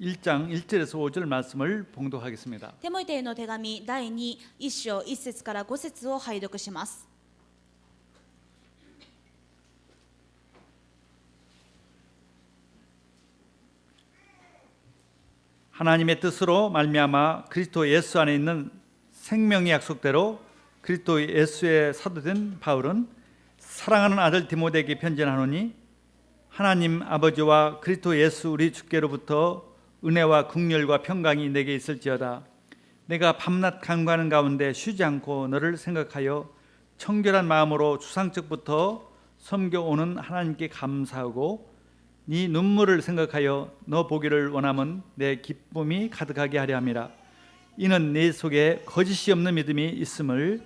1장 1절에서 5절 말씀을 봉독하겠습니다. テモテへの手紙第2、1章1節から5節を拝読します。 하나님의 뜻으로 말미암아 그리스도 예수 안에 있는 생명의 약속대로 그리스도 예수의 사도된 바울은 사랑하는 아들 디모데에게 편지하노니 하나님 아버지와 그리스도 예수 우리 주께로부터 은혜와 긍휼과 평강이 내게 있을지어다. 내가 밤낮 간구하는 가운데 쉬지 않고 너를 생각하여 청결한 마음으로 추상적부터 섬겨오는 하나님께 감사하고 네 눈물을 생각하여 너 보기를 원하면 내 기쁨이 가득하게 하려 함이라. 이는 내 속에 거짓이 없는 믿음이 있음을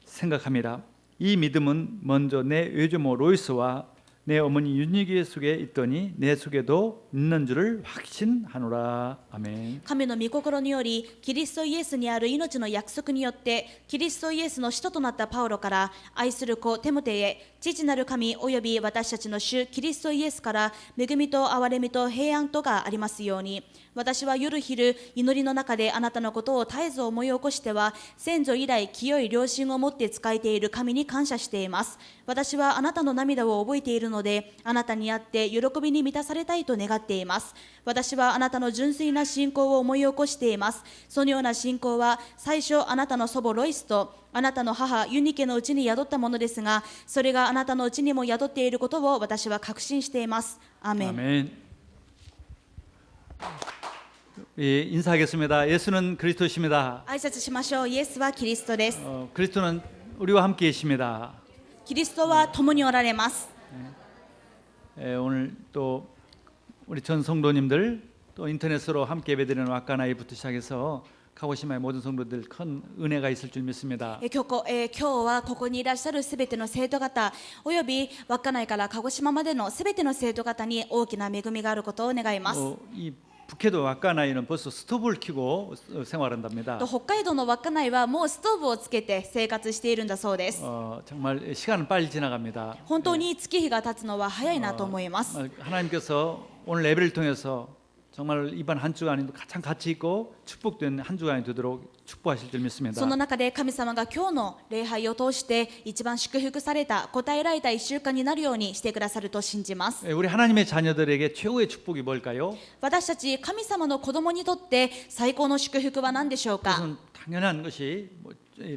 생각함이라. 이 믿음은 먼저 내 외조모 로이스와 내 어머니 윤희기 속에 있더니 내 속에도 있는 줄을 확신하노라. 아멘. 神の御心によりキリストイエスにある命の約束によってキリストイエスの使徒となったパウロから愛する子テモテへ父なる神および私たちの主キリストイエスから恵みと憐れみと平安とがありますように。私は夜昼祈りの中であなたのことを絶えず思い起こしては先祖以来清い良心を持って仕えている神に感謝しています。私はあなたの涙を覚えているのであなたにあって喜びに満たされたいと願っています。私はあなたの純粋な信仰を思い起こしています。そのような信仰は最初あなたの祖母ロイスとあなたの母ユニケのうちに宿ったものですが、それがあなたのうちにも宿っていることを私は確信しています。アーメン。 아멘. 예, 인사하겠습니다. 예수는 그리스도십니다. 挨拶しましょう。イエスはキリストです。 그리스도는 우리와 함께 계십니다. キリストは共におられます。 오늘 또 우리 전 성도님들 또 인터넷으로 함께 예배드리는 왁가나이부터 시작해서 카고시마의 모든 성도들 큰 은혜가 있을 줄 믿습니다. 今日はここにいらっしゃるすべての生徒方および稚内から鹿児島までのすべての生徒方に大きな恵みがあることを願います。 이 북해도 왁가나이는 벌써 스토브를 켜고 생활한답니다. と北海道の稚内はもうストーブをつけて生活しているんだそうです。 정말 시간은 빨리 지나갑니다. 本当に月日が経つのは早いなと思います。 하나님께서 오늘 예배를 통해서 정말 이번 한 주간이 가장 가치 있고 축복된 한 주간이 되도록 축복하실 줄 믿습니다. その中で神様が今日の礼拝を通して一番祝福された答えられた1週間になるようにしてくださると信じます。 우리 하나님의 자녀들에게 최고의 축복이 뭘까요? 私たち神様の子供にとって最高の祝福は何でしょうか。 그것은 당연한 것이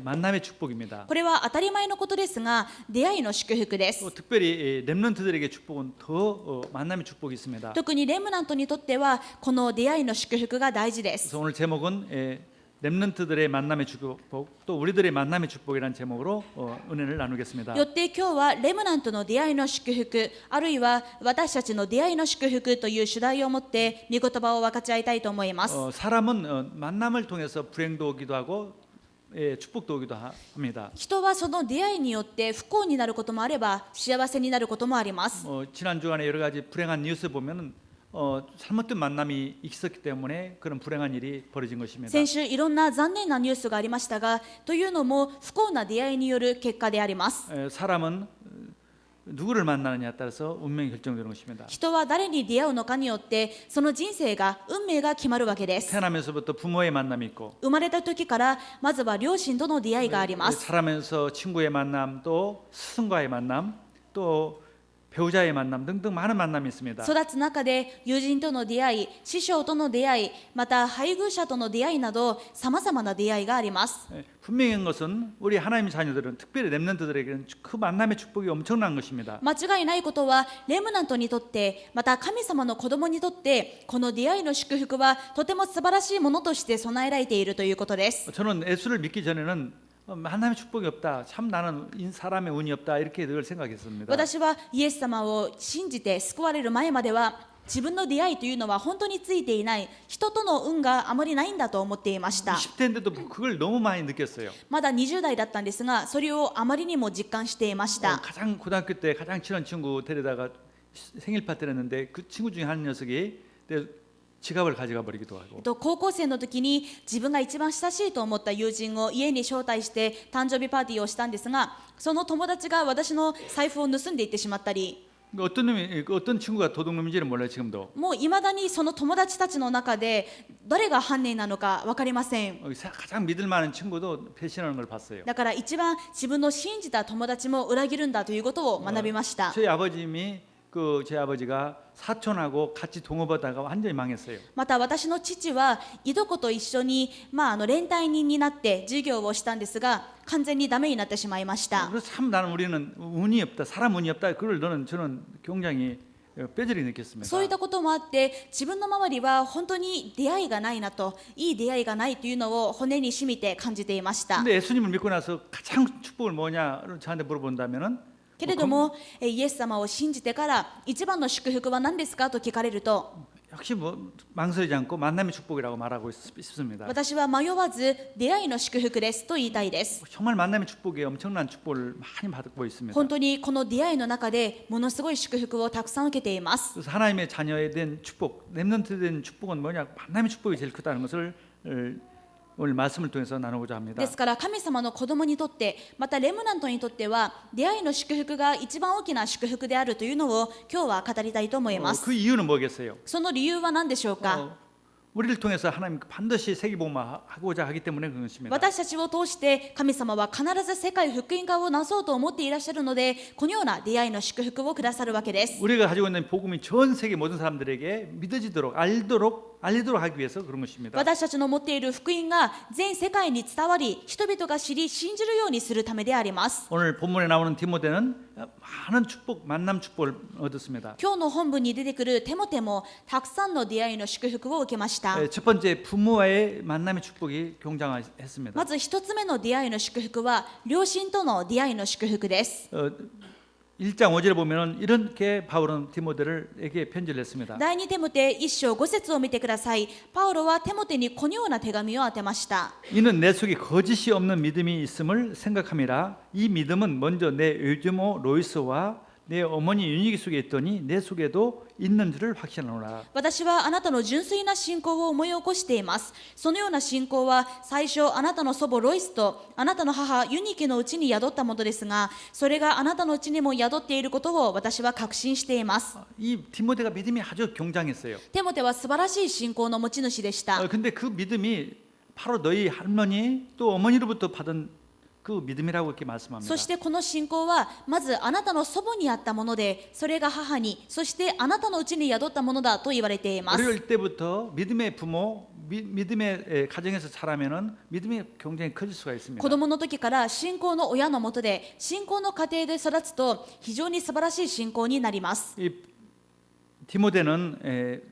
만남의 축복입니다. これは当たり前のことですが出会いの祝福です。 또 특별히 렘넌트들에게 축복은 더 만남의 축복이 있습니다. 特にレムナントにとってはこの出会いの祝福が大事です。 그래서 오늘 제목은 렘넌트들의 만남의 축복 또 우리들의 만남의 축복이라는 제목으로 은혜를 나누겠습니다. よって今日はレムナントの出会いの祝福あるいは私たちの出会いの祝福という主題を持って御言葉を分かち合いたいと思います。 사람은 만남을 통해서 불행도 오기도 하고 축복도 오기도 합니다. 人はその出会いによって不幸になることもあれば幸せになることもあります。 지난 주간에 여러 가지 불행한 뉴스 보면은 잘못된 만남이 있었기 때문에 그런 불행한 일이 벌어진 것입니다. 先週いろんな残念なニュースがありましたがというのも不幸な出会いによる結果であります。 사람은 누구를 만나느냐에 따라서 운명이 결정되는 것입니다. 人は誰に出会うのかによってその人生が運命が決まるわけです。 태어나면서부터 부모의 만남이 있고 生まれた時からまずは両親との出会いがあります。 살아면서 친구의 만남 또 스승과의 만남 또 배우자의 만남 등등 많은 만남이 있습니다. 育つ中で友人との出会い、師匠との出会い、また配偶者との出会いなどさまざまな出会いがあります。 분명한 것은 우리 하나님의 자녀들은 특별히 렘넌트들에게는 그 만남의 축복이 엄청난 것입니다. 間違いないことはレムナントにとってまた神様の子供にとってこの出会いの祝福はとても素晴らしいものとして備えられているということです。 저는 예수를 믿기 전에는 만남의 축복이 없다. 참 나는 사람의 운이 없다. 이렇게 늘 생각했습니다. 私はイエス様を信じて救われる前までは自分の出会いというのは本当についていない人との運があまりないんだと思っていました。 20대인데도 그걸 너무 많이 느꼈어요. まだ20代だったんですがそれをあまりにも実感していました。 가장 고등학교 때 가장 친한 친구 데려다가 생일 파티를 했는데 그 친구 중에 한 녀석이 내 지갑을 가져가 버리기도 하고 高校生の時に自分が一番親しいと思った友人を家に招待して誕生日パーティーをしたんですがその友達が私の財布を盗んでいってしまったり 어떤 놈이 어떤 친구가 도둑놈인지는 몰라요 지금도. もういまだにその友達たちの中で誰が犯人なのか分かりません。 가장 믿을 만한 친구도 배신하는 걸 봤어요. だから一番自分の信じた友達も裏切るんだということを学びました。 저희 아버님이 제 아버지가 사촌하고 같이 동업하다가 완전히 망했어요. また私の父はいとこと一緒に、連帯人になって授業をしたんですが完全にダメになってしまいました。 그래서 참 나는 우리는 운이 없다, 사람 운이 없다. 그걸 저는 굉장히 뼈저리 느꼈습니다. そういったこともあって自分の周りは本当に出会いがないなと、いい出会いがないというのを骨に染みて感じていました。 근데 예수님을 믿고 나서 가장 축복을 뭐냐를 저한테 물어본다면은 けれどもイエス様を信じてから一番の祝福は何ですかと聞かれると 역시 망설이지 않고 만남의 축복이라고 말하고 싶습니다. 私は迷わず出会いの祝福ですと言いたいです。 정말 만남의 축복에 엄청난 축복을 많이 받고 있습니다. 本当にこの出会いの中でものすごい祝福をたくさん受けています。 그래서 하나님의 자녀에 대한 축복, 렘넌트에 대한 축복은 뭐냐? 만남의 축복이 제일 크다는 것을 오늘 말씀을 통해서 나누고자 합니다. ですから神様の子供にとってまたレムナントにとっては出会いの祝福が一番大きな祝福であるというのを今日は語りたいと思います。 그 이유는 뭐겠어요? その理由は何でしょうか。 우리를 통해서 하나님 반드시 세계복음화하고자 하기 때문에 그런 것입니다. 私たちを通して神様は必ず世界福音化をなそうと思っていらっしゃるのでこのような出会いの祝福をくださるわけです。 우리가 가지고 있는 복음이 전 세계 모든 사람들에게 믿어지도록 알리도록 하기 위해서 그런 것입니다. 私たちの持っている福音が全世界に伝わり人々が知り信じるようにするためであります。 오늘 본문에 나오는 디모데는 많은 축복, 만남 축복을 얻었습니다. 今日の本文に出てくるテモテもたくさんの出会いの祝福を受けました。 첫 번째 부모와의 만남의 축복이 경장했습니다. まず一つ目の出会いの祝福は両親との出会いの祝福です。 1장 5절에 보면은 이렇게 바울은 디모데에게 편지를 했습니다. 第2テモテ1章5節を見てください。パウロはテモテにこのような手紙を当てました。 이는 내 속에 거짓이 없는 믿음이 있음을 생각함이라. 이 믿음은 먼저 내 요즘어 로이스와 내 어머니 유니기 속에 있더니 내 속에도 있는 줄을 확신하노라. 私はあなたの純粋な信仰を思い起こしています。そのような信仰は最初あなたの祖母ロイスとあなたの母ユニケのうちに宿ったものですが、それがあなたのうちにも宿っていることを私は確信しています。 이 디모데가 믿음이 아주 경장했어요. テモテは素晴らしい信仰の持ち主でした。 근데 그 믿음이 바로 너희 할머니 또 어머니로부터 받은 그 믿음이라고 이렇게 말씀합니다. そしてこの信仰はまずあなたの祖母にあったもので、それが母に、そしてあなたのうちに宿ったものだと言われています。 어릴 때부터 믿음의 부모, 믿음의 가정에서 자라면은 믿음이 굉장히 커질 수가 있습니다. 子供の時から信仰の親のもとで、信仰の家庭で育つと非常に素晴らしい信仰になります。 이 디모데는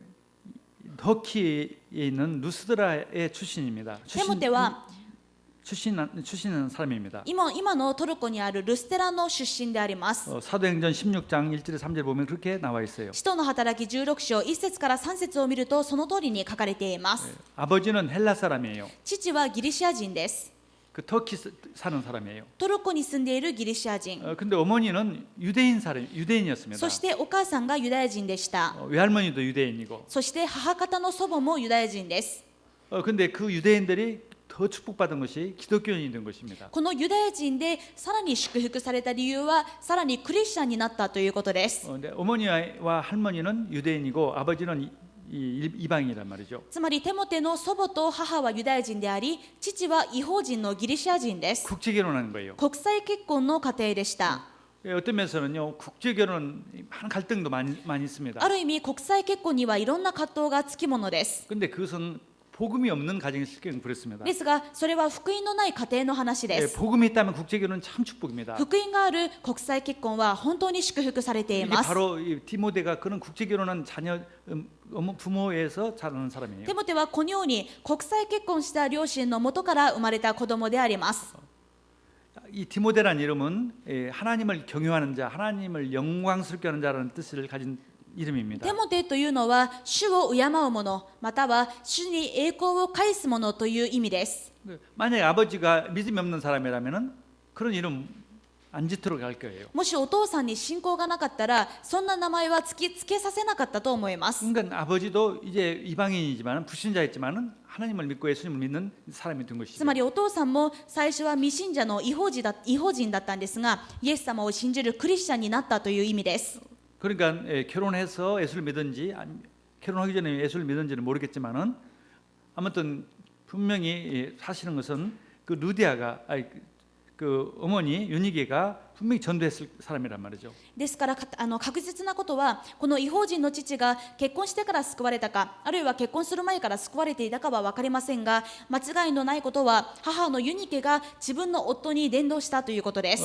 터키에 있는 루스드라의 출신입니다. テモテは 출신은 사람입니다. 今のトルコにあるルステラの出身であります。 사도행전 16장 1절에 3절 보면 그렇게 나와 있어요. 使徒の働き16章1節から3節を見るとその通りに書かれています。 아버지는 헬라 사람이에요. 父はギリシア人です。 그 터키 사는 사람이에요. トルコに住んでいるギリシア人。 근데 어머니는 유대인이었습니다. そしてお母さんがユダヤ人でした。 외할머니도 유대인이고. そして母方の祖母もユダヤ人です。 근데 그 유대인들이 더 축복받은 것이 기독교인이 된 것입니다. このユダヤ人でさらに祝福された理由はさらにクリスチャンになったということです。 근데 어머니와 할머니는 유대인이고 아버지는 이방인이란 말이죠. つまりテモテの祖母と母はユダヤ人であり、父は異邦人のギリシア人です。 국제 결혼하는 거예요. 国際結婚の家庭でした。 어떤 면에서는요 국제 결혼 많은 갈등도 많이 있습니다. ある意味国際結婚にはいろんな葛藤がつきものです。 근데 그것은 복음이 없는 가정의 실경을 그렇습니다. ですがそれは福音のない家庭の話です。 복음이 있다면 국제 결혼은 참 축복입니다. 福音がある国際結婚は本当に祝福されてい 이게 ます。 바로 이 디모데가 그런 국제 결혼한 자녀 부모에서 자라는 사람이에요. テモテはこのように国際結婚した両親の元から生まれた子供であります。 이 디모데란 이름은 하나님을 경유하는 자, 하나님을 영광스럽게 하는 자라는 뜻을 가진 이름입니다. テモテというのは主を敬う者または主に栄光を返す者という意味です。 만약에 아버지가 믿음이 없는 사람이라면은 그런 이름 안 짓도록 할 거예요. もしお父さんに信仰がなかったらそんな名前はつけさせなかったと思います。 그러니까 아버지도 이제 이방인이지만 불신자였지만은 하나님을 믿고 예수님을 믿는 사람이 된 つ 것이죠. まりお父さんも最初は未信者の異邦人だったんですがイエス様を信じるクリスチャンになったという意味です。 그러니까 결혼해서 예수를 믿은지 결혼하기 전에 예수를 믿은지는 모르겠지만은 아무튼 분명히 사실은 것은 그 루디아가 그 어머니 윤희계가 분명히 전도했을 사람이란 말이죠. ですから確実なことはこの異邦人の父が結婚してから救われたかあるいは結婚する前から救われていたかは分かりませんが間違いのないことは母のユニケが自分の夫に伝道したということです。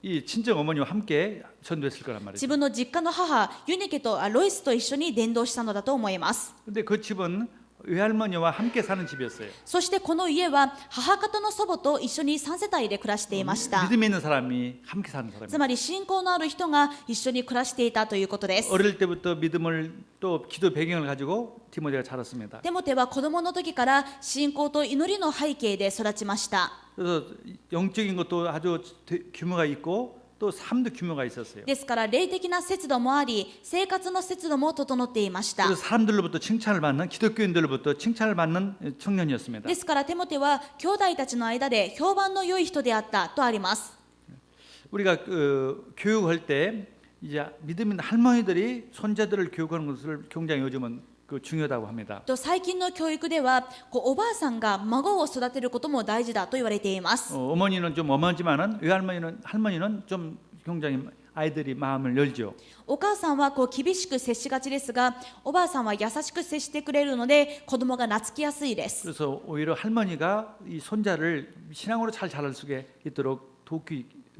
이 친정 어머니와 함께 전도했을 거란 말이죠. 自分の実家の母ユニケとロイスと一緒に伝道したのだと思います。 근데 그 집은 외할머니와 함께 사는 집이었어요. そしてこの家は母方の祖母と一緒に3世帯で暮らしていました。 믿음이 있는 사람이 함께 사는 사람이에요. つまり信仰のある人が一緒に暮らしていたということです。 어릴 때부터 믿음을 또 기도 배경을 가지고 디모데가 자랐습니다. テモテは子供の時から信仰と祈りの背景で育ちました。 그래서 영적인 것도 아주 규모가 있고 또 삶도 규모가 있었어요. ですから霊的な節度もあり生活の節度も整っていました。 그래서 사람들로부터 칭찬을 받는 기독교인들로부터 칭찬을 받는 청년이었습니다. ですからテモテは兄弟たちの間で評判の良い人であったとあります。 우리가 교육할 때 이제 믿음 있는 할머니들이 손자들을 교육하는 것을 굉장히 요즘은 중요하다고 합니다. と最近の教育ではおばあさんが孫を育てることも大事だと言われています。 어머니는 좀 엄하지만은 할머니는 좀 굉장히 아이들이 마음을 열죠. お母さんは厳しく接しがちですがおばあさんは優しく接してくれるので子供が懐きやすいです。 그래서 오히려 할머니가 이 손자를 신앙으로 잘 자랄 수 있도록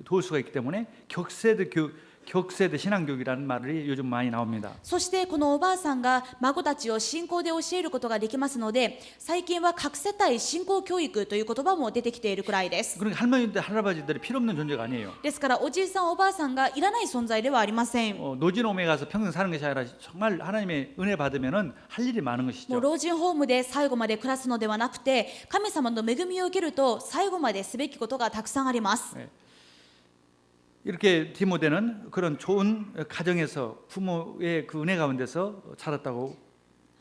도울 수가 있기 때문에 격세대 신앙교육이라는 말이 요즘 많이 나옵니다. そしてこのおばあさんが孫たちを信仰で教えることができますので最近は各世帯信仰教育という言葉も出てきているくらいです。 그러니까 할머니들 할아버지들이 필요 없는 존재가 아니에요. ですからおじいさんおばあさんがいらない存在ではありません。 노진홈에 가서 평생 사는 것이 아니라 정말 하나님의 은혜 받으면은 할 일이 많은 もう 것이죠. 老人ホームで最後まで暮らすのではなくて神様の恵みを受けると最後まですべきことがたくさんあります。 이렇게 디모데는 그런 좋은 가정에서 부모의 그 은혜 가운데서 자랐다고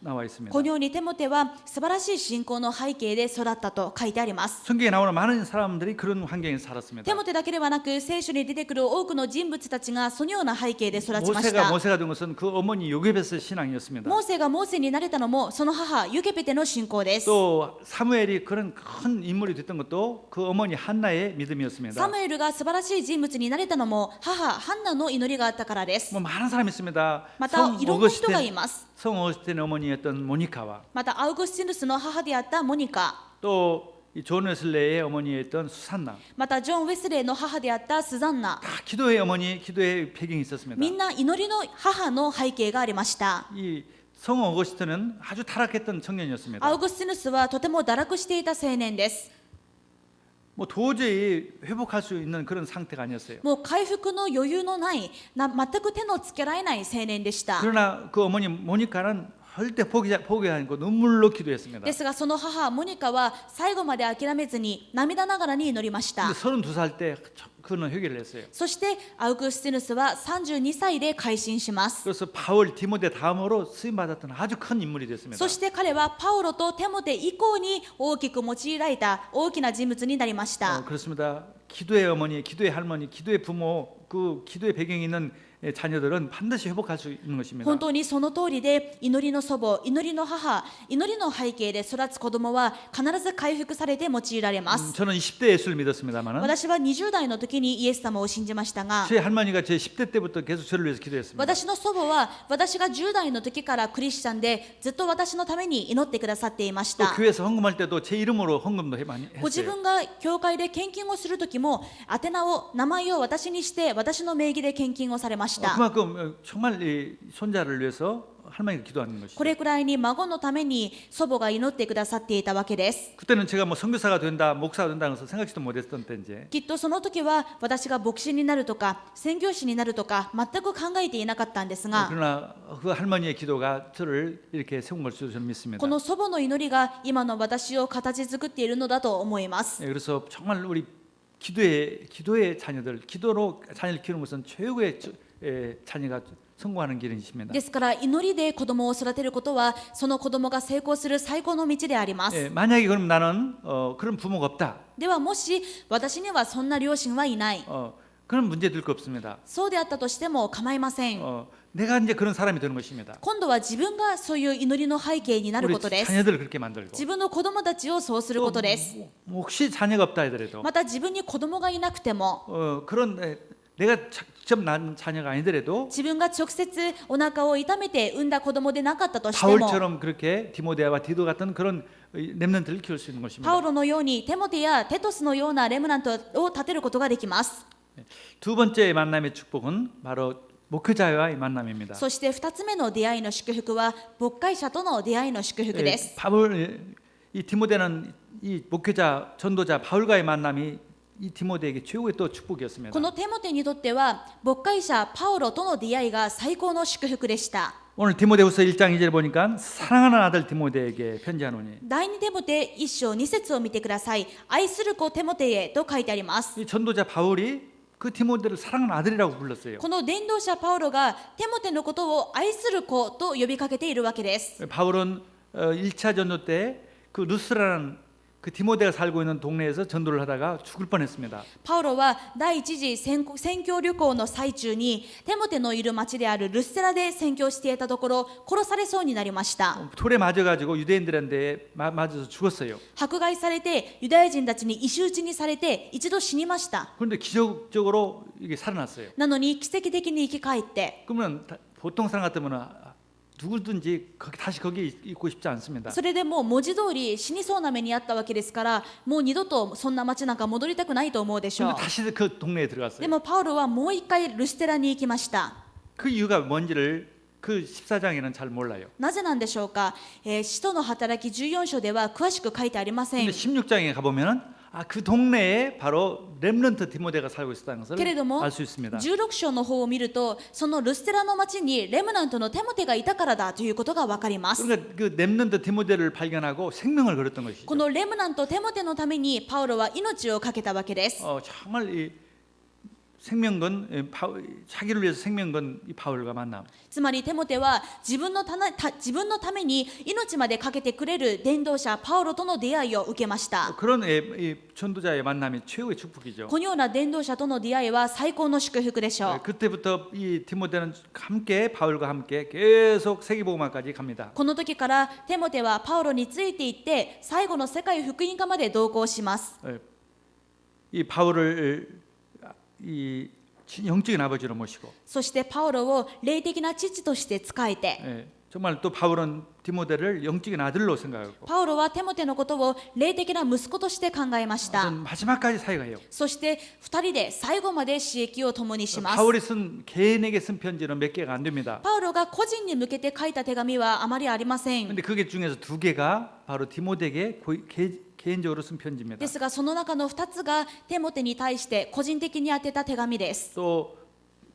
나와 있습니다. このようにテモテは素晴らしい信仰の背景で育ったと書いてあります。 성경에 나오는 많은 사람들이 그런 환경에서 살았습니다. テモテだけではなく聖書に出てくる多くの人物たちがそのような背景で育ちました。 모세가 된 것은 그 어머니 요게벳의 신앙이었습니다. モーセがモーセになれたのもその母ユケペテの信仰です。 또 사무엘이 그런 큰 인물이 됐던 것도 그 어머니 한나의 믿음이었습니다. サムエルが素晴らしい人物になれたのも母ハンナの祈りがあったからです。 뭐 많은 사람이 있습니다. またいろんな人がいます。 성 어거스틴의 어머니였던 모니카와 またアウグスティヌスの母であったモニカ 또 존 웨슬레의 어머니였던 수산나 またジョン・ウェスレーの母であったスザンナ 다 기도의 어머니, 기도의 배경이 있었습니다. みんな祈りの母の背景がありました。 이 성 어거스틴은 아주 타락했던 청년이었습니다. アウグスティヌスはとても堕落していた青年です。 뭐 도저히 회복할 수 있는 그런 상태가 아니었어요. もう回復の余裕のない全く手のつけられない青年でした。 그러나 그 어머니 모니카는 절대 포기 않고 눈물로 기도했습니다. ですがその母モニカは最後まで諦めずに涙ながらに祈りました。 근데 32살 때 그는 회개를 했어요. そしてアウグスティヌスは32歳で改心します。 그래서 바울, 디모데 다음으로 쓰임 받았던 아주 큰 인물이 됐습니다. そして彼はパウロとテモテ以降に大きく用いられた大きな人物になりました。 그렇습니다. 기도의 어머니, 기도의 할머니, 기도의 부모, 그 기도의 배경이 있는 자녀들은 반드시 회복할 수 있는 것입니다. 本当にその通りで祈りの祖母、祈りの母、祈りの背景で育つ子供は必ず回復されて用いられます。 저는 20대 예수를 믿었습니다만은 私は20代の時にイエス様を信じましたが 제 할머니가 제 10대 때부터 계속 저를 위해서 기도했습니다. 私の祖母は私が10代の時からクリスチャンでずっと私のために祈ってくださっていまし 또 た。 교회에서 헌금할 때도 제 이름으로 헌금도 많이 ご自 했어요. 分が教会で献金をする時も宛名を名前を私にして私の名義で献金をされました。 그만큼 정말 이 손자를 위해서 할머니가 기도하는 것이죠. これくらいに孫のために祖母が祈ってくださっていたわけです。 그때는 제가 뭐 선교사가 된다, 목사가 된다는 것을 생각지도 못했던 때인데 きっとその時は私が牧師になるとか宣教師になるとか全く考えていなかったんですが 그러나 그 할머니의 기도가 저를 이렇게 세운 것으로 저는 믿습니다. この祖母の祈りが今の私を形作っているのだと思います。 그래서 정말 우리 기도의 자녀들, 기도로 자녀를 키우는 것은 최고의 자녀가 성공하는 길이십니다. ですから祈りで子供を育てることはその子供が成功する最高の道であります。 만약에 그럼 나는 그런 부모가 없다. ではもし私にはそんな両親はいない。 그런 문제 될 거 없습니다. そうであったとしても構いません。 내가 이제 그런 사람이 되는 것입니다. 今度は自分がそういう祈りの背景になる 우리 ことです。 자녀들을 그렇게 만들고 自分の子供たちをそうすることです。 혹시 자녀가 없다 하더라도 また自分に子供がいなくても、 그런 내가 직접 낳은 자녀가 아니더라도 自分が直接お腹を痛めて産んだ子供でなかったとしても、 바울처럼 그렇게 디모데와 디도 같은 그런 렘넌트를 키울 수 있는 パ 것입니다. ウロのようにテモテやテトスのようなレムナントを立てることができます。 두 번째 만남의 축복은 바로 목회자와의 만남입니다. そして2つ目の出会いの祝福は牧会者との出会いの祝福です。 이 디모데는 이 목회자 전도자 바울과의 만남이 이 디모데에게 최고의 또 축복이었습니다. このテモテにとっては牧会者パウロとの出会いが最高の祝福でした。 오늘 디모데후서 1장 2절 보니까 사랑하는 아들 디모데에게 편지하노니 第2テモテ1章2節を見てください。愛する子テモテへと書いてあります。 이 전도자 바울이 그 디모데를 사랑하는 아들이라고 불렀어요. この伝道者パウロがテモテのことを愛する子と呼びかけているわけです。 바울은 1차 전도 때 그 루스라는 그 디모데가 살고 있는 동네에서 전도를 하다가 죽을 뻔했습니다. パウロは第一次宣教旅行の最中にテモテのいる町であるルッセラで宣教していたところ殺されそうになりました。 돌에 맞아가지고 유대인들한테 맞아서 죽었어요. 迫害されてユダヤ人たちに石打ちにされて一度死にました。 그런데 기적적으로 이게 살아났어요. なのに奇跡的に生き返って、 그러면 보통 사람 같으면 누구든지 다시 거기 있고 싶지 않습니다. それでもう文字通り死にそうな目にあったわけですから、もう二度とそんな町なんか戻りたくないと思うでしょう。 근데 다시 그 동네에 들어갔어요. でもパウロはもう一回ルステラに行きました。 그 이유가 뭔지를 그 14장에는 잘 몰라요. なぜなんでしょうか。使徒の働き14章では詳しく書いてありません。 근데 16장에 가보면은 그 동네에 바로 렘넌트 디모데가 살고 있었다는 것을 けれども 알 수 있습니다. 16章の方を見ると、そのルステラの町にレムナントのテモテがいたからだということが分かります。 그러니까 그 렘넌트 디모데를 발견하고 생명을 걸었던 것이죠. このレムナントテモテのためにパウロは命を懸けたわけです。 정말 이 생명건 자기를 위해서 생명건 이 바울과 만남. つまりテモテは自分のために命まで懸けてくれる伝道者パウロとの出会いを受けました。 그런 이 전도자의 만남이 최고의 축복이죠. このような伝道者との出会いは最高の祝福でしょう。 그때부터 이 디모데는 함께 바울과 함께 계속 세계복음화까지 갑니다. この時からテモテはパウロについていって最後の世界福音化まで同行します。 이 바울을 이 영적인 아버지로 모시고 そしてパウロを霊的な父として仕えて、 정말 또 바울은 디모데를 영적인 아들로 생각하고 パウロはテモテのことを霊的な息子として考えました。 마지막까지 사역해요. そして2人で最後まで刺激を共にします。 바울이 개인에게 쓴 편지는 몇 개가 안 됩니다. パウロが個人に向けて書いた手紙はあまりありません。 근데 그게 중에서 두 개가 바로 디모데에게 개인적으로 쓴 편지입니다. ですがその中の2つがテモテに対して個人的に宛てた手紙です。 또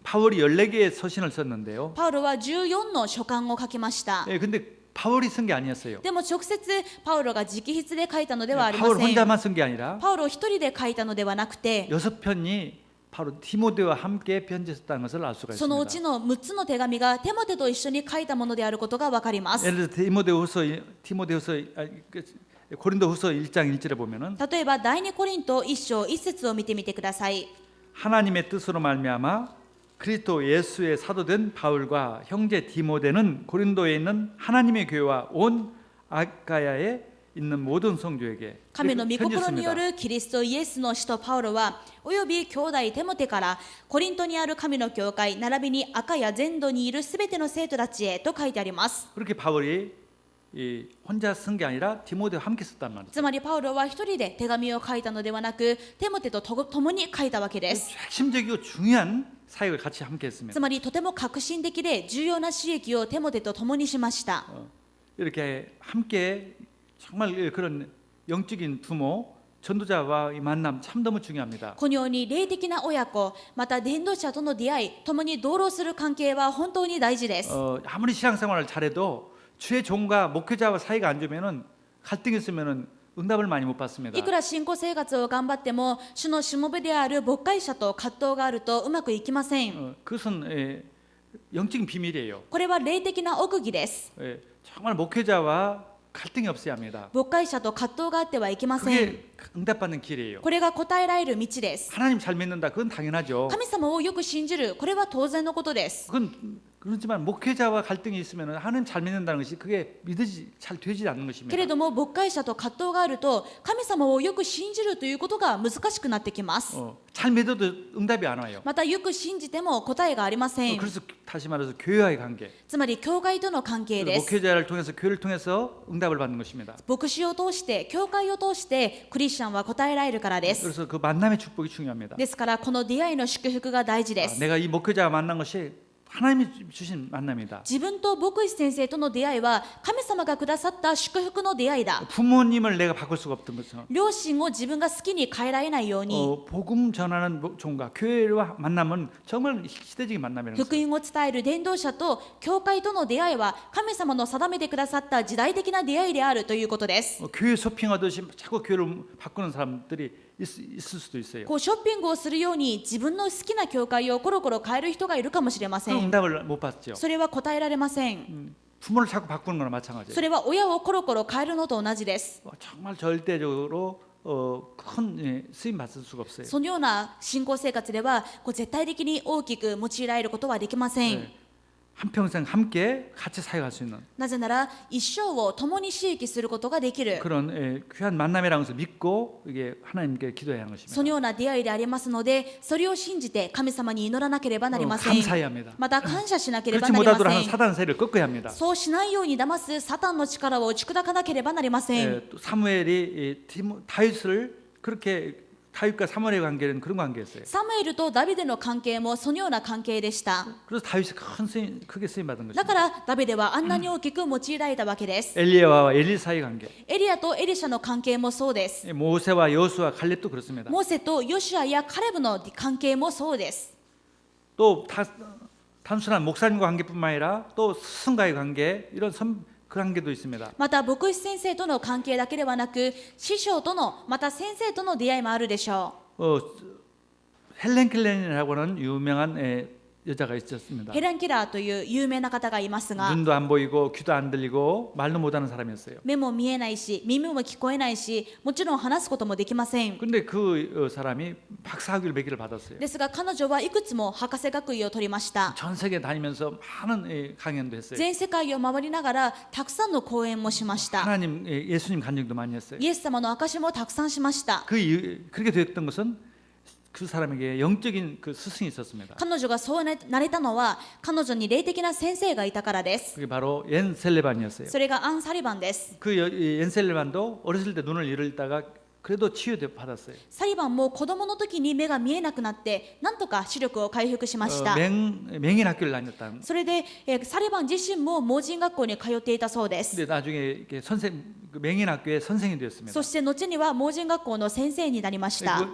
바울이 14개의 서신을 썼는데요. パウロは14の書簡を書きました。 근데 바울이 쓴 게 아니었어요. でも直接パウロが直筆で書いたのではありま 바울 せん。 혼자만 쓴 게 아니라 パウロ一人で書いたのではなくて、 6편이 바로 디모데와 함께 편지했다는 것을 알 수가 そのうち 있습니다. の6つの手紙がテモテと一緒に書いたものであることが分かります。 예를 들어 고린도후서 1장 1절에 보면은 例えば第2コリント1章1節を見てみてください。 하나님의 뜻으로 말미암아 그리스도 예수의 사도된 바울과 형제 디모데는 고린도에 있는 하나님의 교회와 온 아가야에 있는 모든 성도에게 神の御心によ 편지했습니다. るキリストイエスの使徒パウロはおよび兄弟テモテからコリントにある神の教会並びにアカヤ全土にいるすべての生徒たちへと書いてあります。 그렇게 바울이 혼자 쓴 게 아니라 디모데와 함께 썼단 말이죠. つまりパウロは一人で手紙を書いたのではなくテモテと共に書いたわけです。 핵심적이고 중요한 사역을 같이 함께 했습니다. つまりとても革新的で重要な刺激をテモテと共にしました。 이렇게 함께 정말 그런 영적인 부모 전도자와의 만남 참 너무 중요합니다. このように霊的な親子また伝道者との出会い共に同労する関係は本当に大事です。 아무리 신앙생활을 잘해도 주의 종과 목회자와 사이가 안 좋으면은 갈등이 있으면은 응답을 많이 못 받습니다. いくら信仰生活を頑張っても主のしもべである牧会者と葛藤があるとうまくいきません。 그것은 영적인 비밀이에요. これは霊的な奥義です。 정말 목회자와 갈등이 없어야 합니다. 牧会者と葛藤があってはいけません。 그게 응답받는 길이에요. これが答えられる道です。 하나님 잘 믿는다. 그건 당연하죠. 神様をよく信じる、これは当然のことです。 그렇지만 목회자와 갈등이 있으면 하나님 잘 믿는다는 것이 그게 믿어지 잘 되지 않는 け 것입니다. れども牧会者と葛藤があると神様をよく信じるということが難しくなってきます。 잘 믿어도 응답이 안 와요. またよく信じても答えがありません。 그래서 다시 말해서 교회와의 관계. つまり教会との関係です。 목회자를 통해서 교회를 통해서 응답을 받는 것입니다. 牧師を通して教会を通してクリスチャンは答えられるからです。 그래서 그 만남의 축복이 중요합니다. ですからこの出会いの祝福が大事です。 내가 이 목회자와 만난 것이 하나님이 주신 만남이다. 自分と牧師先生との出会いは神様がくださった祝福の出会いだ。 부모님을 내가 바꿀 수가 없던 것처럼 両親を自分が好きに変えられないように、 복음 전하는 종과 교회와 만남은 정말 시대적인 만남이라는 福 것을 音を伝える伝道者と教会との出会いは神様の定めてくださった時代的な出会いであるということです。 교회 쇼핑하듯이 자꾸 교회를 바꾸는 사람들이 있을 수도 있어요. こうショッピングをするように自分の好きな教会をコロコロ変える人がいるかもしれませ 그 ん。 응답을 못 받죠. それは答えられません。 부모를 자꾸 바꾸는 거나 마찬가지예요. それは親をコロコロ変えるのと同じです。 정말 절대적으로 큰 쓰임 받을 수가 없어요. そのような信仰生活ではこう絶対的に大きく用いられることはできません。 한평생 함께 같이 사역할 수 있는 なぜなら一生を共に刺激することができる。 그런 귀한 만남이라는 것을 믿고 이게 하나님께 기도해야 하는 そ 것입니다. のような出会いでありますので、それを信じて神様に祈らなければなりません。 감사해야 합니다. また感謝しなければ 그렇지 なりま 못하도록 せ 하는 ん。 사단 세를 꺾어야 합니다. そうしないように騙すサタンの力を打ち砕かなければなりません。 또 사무엘이 다윗을 그렇게 다윗과 사무엘의 관계는 그런 관계였어요. サムエルとダビデの関係もそのような関係でした。 그래서 다윗이 크게 쓰임 받은 だ 것입니다. からダビデはあんなに大きく用いられたわけです。 엘리야와 엘리사의 관계, エリアとエリシャの関係もそうです。 모세와 여호수아 갈렙도 그렇습니다. モーセとヨシュアやカレブの関係もそうです。 또 단순한 목사님과 관계뿐만 아니라 또 스승과의 관계 이런 그 관계도 있습니다. また牧師先生との関係だけではなく、師匠とのまた先生との出会いもあるでしょう。 헬렌 켈렌이라고는 유명한 여자가 있었습니다. ヘレン・ケラーという有名な方がいますが、 눈도 안 보이고 귀도 안 들리고 말도 못하는 사람이었어요. 目も見えないし耳も聞こえないし、もちろん話すこともできません。 근데 그 사람이 박사학위를 몇 개를 받았어요. ですが彼女はいくつも博士学位を取りました。 전 세계 다니면서 많은 강연도 했어요. 全世界を回りながらたくさんの講演もしました。 하나님 예수님 간증도 많이 했어요. イエス様の証もたくさんしました。 그렇게 됐던 것은 그 사람에게 영적인 그 스승이 있었습니다. 彼女がそうなれたのは彼女に霊的な先生がいたからです。 그게 바로 옌 셀레반이었어요. それがアン・サリバンです。 옌 셀레반도 어렸을 때 눈을 잃었다가 그래도 치유 받았어요. サリバンも子供の時に目が見えなくなってなんとか視力を回復しました。 맹인 학교를 다녔다. それでサリバン自身も盲人学校に通っていたそうです。 근데 나중에 맹인 학교의 선생이 되었습니다. そして後には盲人学校の先生になりました。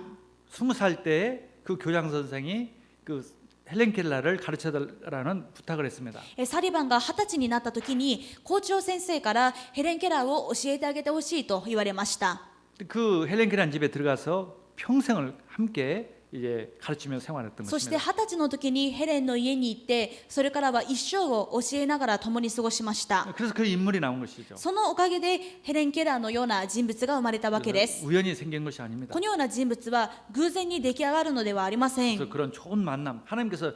20살 때 그 교장 선생이 그 헬렌 켈러를 가르쳐 달라는 부탁을 했습니다. サリバンが20歳になった時に校長先生からヘレン・ケラーを教えてあげてほしいと言われました。 그 헬렌 켈러 집에 들어가서 평생을 함께 이제 가르치며 생활했던 そして 것입니다. 20歳の時にヘレンの家に行って、それからは一生を教えながら共に過ごしました。 그래서 그 인물이 나온 것이죠. そのおかげでヘレン・ケラーのような人物が生まれたわけです。 우연히 생긴 것이 아닙니다. このような人物は偶然に出来上がるのではありません。 그래서 그런 좋은 만남, 하나님께서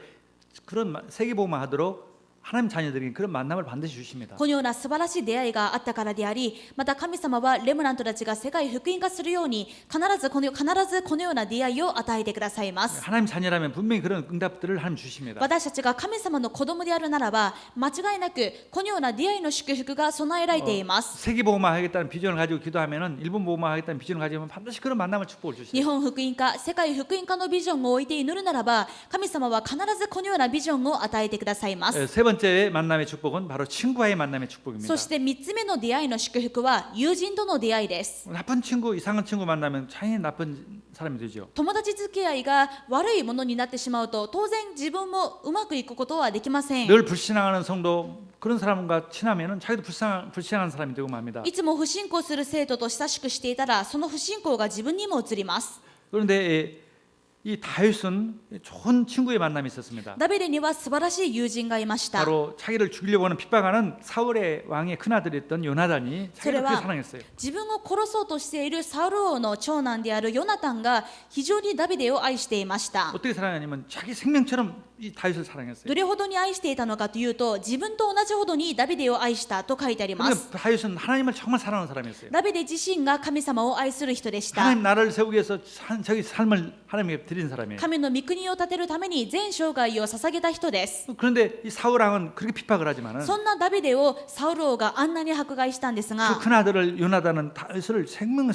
그런 세계복음화 하도록 하나님 자녀들에게 그런 만남을 반드시 주십니다. このような素晴らしい出会いがあったからであり、また神様はレムナントたちが世界福音化するように必ずこのような出会いを与えてくださいます。 하나님 자녀라면 분명히 그런 응답들을 하나님 주십니다. 私たちが神様の子供であるならば間違いなくこのような出会いの祝福が備えられています。 세계복음화 하겠다는 비전을 가지고 기도하면은 일본 복음화 하겠다는 비전을 가지면 반드시 그런 만남을 축복을 日 주십니다. 本福音化、世界福音化のビジョンを置いて祈るならば神様は必ずこのようなビジョンを与えてくださいます。 세 번째 만남의 축복은 바로 친구와의 만남의 축복입니다. そして3つ目の出会いの祝福は友人との出会いです。 나쁜 친구, 이상한 친구 만나면 당연히 나쁜 사람이 되죠. 友達付き合いが悪いものになってしまうと当然自分もうまくいくことはできません。 늘 불신앙하는 성도 그런 사람과 친하면은 자기도 불신앙한 사람이 되고 맙니다. いつも不信仰する生徒と親しくしていたらその不信仰が自分にも移ります。 그런데 이 다윗은 좋은 친구의 만남이 있었습니다. ダビデには素晴らしい友人がいました。 바로 자기를 죽이려고 하는 핍박하는 사울의 왕의 큰아들이었던 요나단이 자기를 그렇게 사랑했어요. 自分を殺そうとしているサウル王の長男であるヨナタンが非常にダビデを愛していました。 어떻게 사랑하냐면 자기 생명처럼 이 다윗을 사랑했어요. どれほどに愛していたのかというと、自分と同じほどにダビデを愛したと書いてあります。 그러니까 다윗은 하나님을 정말 사랑하는 사람이었어요. ダビデ自身が神様を愛する人でした。 하나님 나라를 세우기 위해서 자기 삶을 하나님께 드린 사람이에요. 神の御国を建てるために全生涯を捧げた人です。 그런데 이 사울 왕은 그렇게 핍박을 하지만은 そんなダビデをサウル王があんなに迫害したんですが、 그 큰아들을 요나단은 다윗을 생명을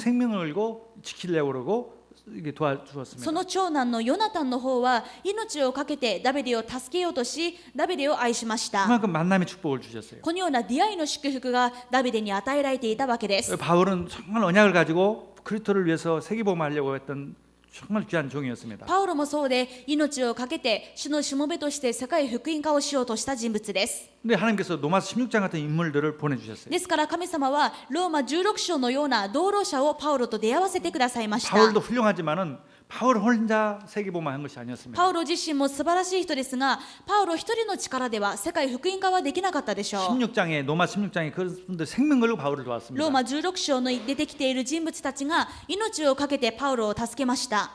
걸고 지키려고 그러고 이게 도와주었습니다. その長男のヨナタンの方は命を懸けてダビデを助けようとし、ダビデを愛しました。 그만큼 만남의 축복을 주셨어요. このような出会いの祝福がダビデに与えられていたわけです。 바울은 정말 언약을 가지고 그리스도를 위해서 세계복음하려고 했던 정말 귀한 종이었습니다. パウロもそうで、命を懸けて主のしもべとして世界福音化をしようとした人物です。 근데 하나님께서 로마서 16장 같은 인물들을 보내주셨어요. ですから神様はローマ16章のような道路者をパウロと出会わせてくださいました。 바울도 훌륭하지만은 바울 혼자 세계복음만 한 것이 아니었습니다. パウロ自身も素晴らしい人ですが、パウロ一人の力では世界福音化はできなかったでしょう。 16장에 로마 16장에 그분들 생명 걸고 바울을 도왔습니다. ローマ16章の出てきている人物たちが命を懸けてパウロを助けました。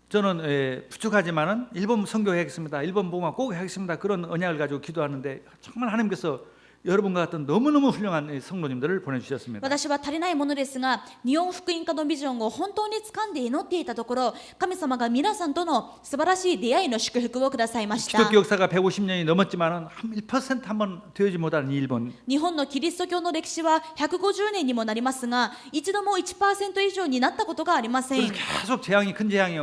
저는 부족하지만은 일본 선교하겠습니다. 일본 복음화 꼭 하겠습니다. 그런 언약을 가지고 기도하는데 정말 하나님께서 여러분과 같은 너무너무 훌륭한 성도님들을 보내주셨습니다. 私は足りないものですが、日本福音化のビジョンを本当に掴んで祈っていたところ、神様が皆さんとの素晴らしい出会いの祝福をくださいました。 기독교 역사가 150년이 넘었지만은 한 1% 한번 되지 못하는 이 일본. 日本のキリスト教の歴史は150年にもなりますが、一度も 1% 以上になったことがありません。 그래서 계속 재앙이 큰 재앙이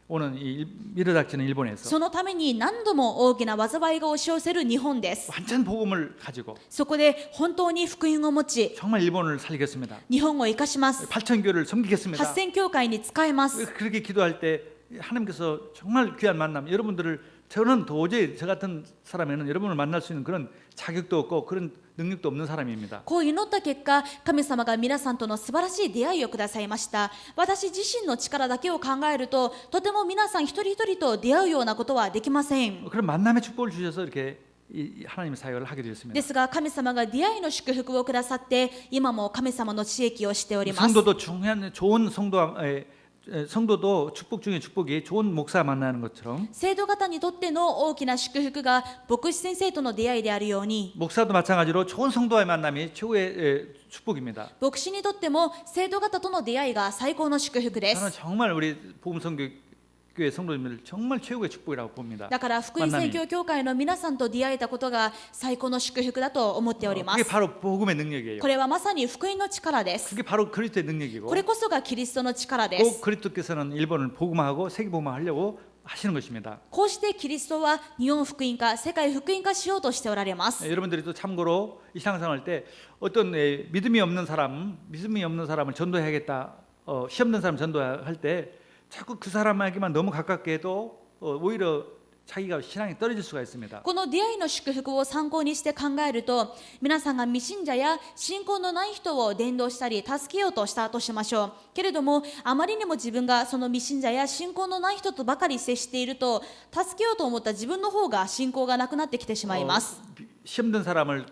오는 이 밀어닥치는 일본에서 そのために何度も大きな災いが押し寄せる日本です。 완전 복음을 가지고 そこで本当に福音を持ち、 정말 일본을 살리겠습니다. 日本を生かします。 8,000교를 섬기겠습니다. 8000教会に使えます。 그렇게 기도할 때 하나님께서 정말 귀한 만남, 여러분들을 저는 도저히 저 같은 사람에는 여러분을 만날 수 있는 그런 자격도 없고 그런 능력도 없는 사람입니다. こう祈った結果、神様が皆さんとの素晴らしい出会いをくださいました。私自身の力だけを考えると、とても皆さん一人一人と出会うようなことはできません。 그런 만남의 축복을 주셔서 이렇게 이 하나님의 사역을 하게 되었습니다. ですが神様が出会いの祝福をくださって、今も神様の知益をしております。 성도도 중요한 좋은 성도도 축복 중에 축복이 좋은 목사 만나는 것처럼 生徒方にとっての大きな祝福が牧師先生との出会いであるように、 목사도 마찬가지로 좋은 성도와의 만남이 최고의 축복입니다. 牧師にとっても生徒方との出会いが最高の祝福で 저는 す。 정말 우리 복음성교회 성도님들 정말 최고의 축복이라고 봅니다. だから福音宣教協会の皆さんと出会えたことが最高の祝福だと思っておりま 그게 す。 바로 복음의 능력이에요. これはまさに福音の力です。 그게 바로 그리스도의 능력이고 これこそがキリストの力で 꼭 す。 그리스도께서는 일본을 복음화하고 세계복음화하려고 하시는 것입니다. こうしてキリストは日本福音化、世界福音化しようとしておられます。 여러분들이 또 참고로 이 신앙생활할 때 어떤 믿음이 없는 사람을 전도해야겠다, 시험 든 사람 전도할 때 자꾸 그 사람에게만 너무 가깝게 해도 오히려 자기가 신앙이 떨어질 수가 있습니다. この出会いの祝福を参考にして考えると、皆さんが未信者や信仰のない人を伝道したり助けようとしたとしましょう。けれどもあまりにも自分がその未信者や信仰のない人とばかり接していると、助けようと思った自分の方が信仰がなくなってきてしまいます。 시험 든 사람을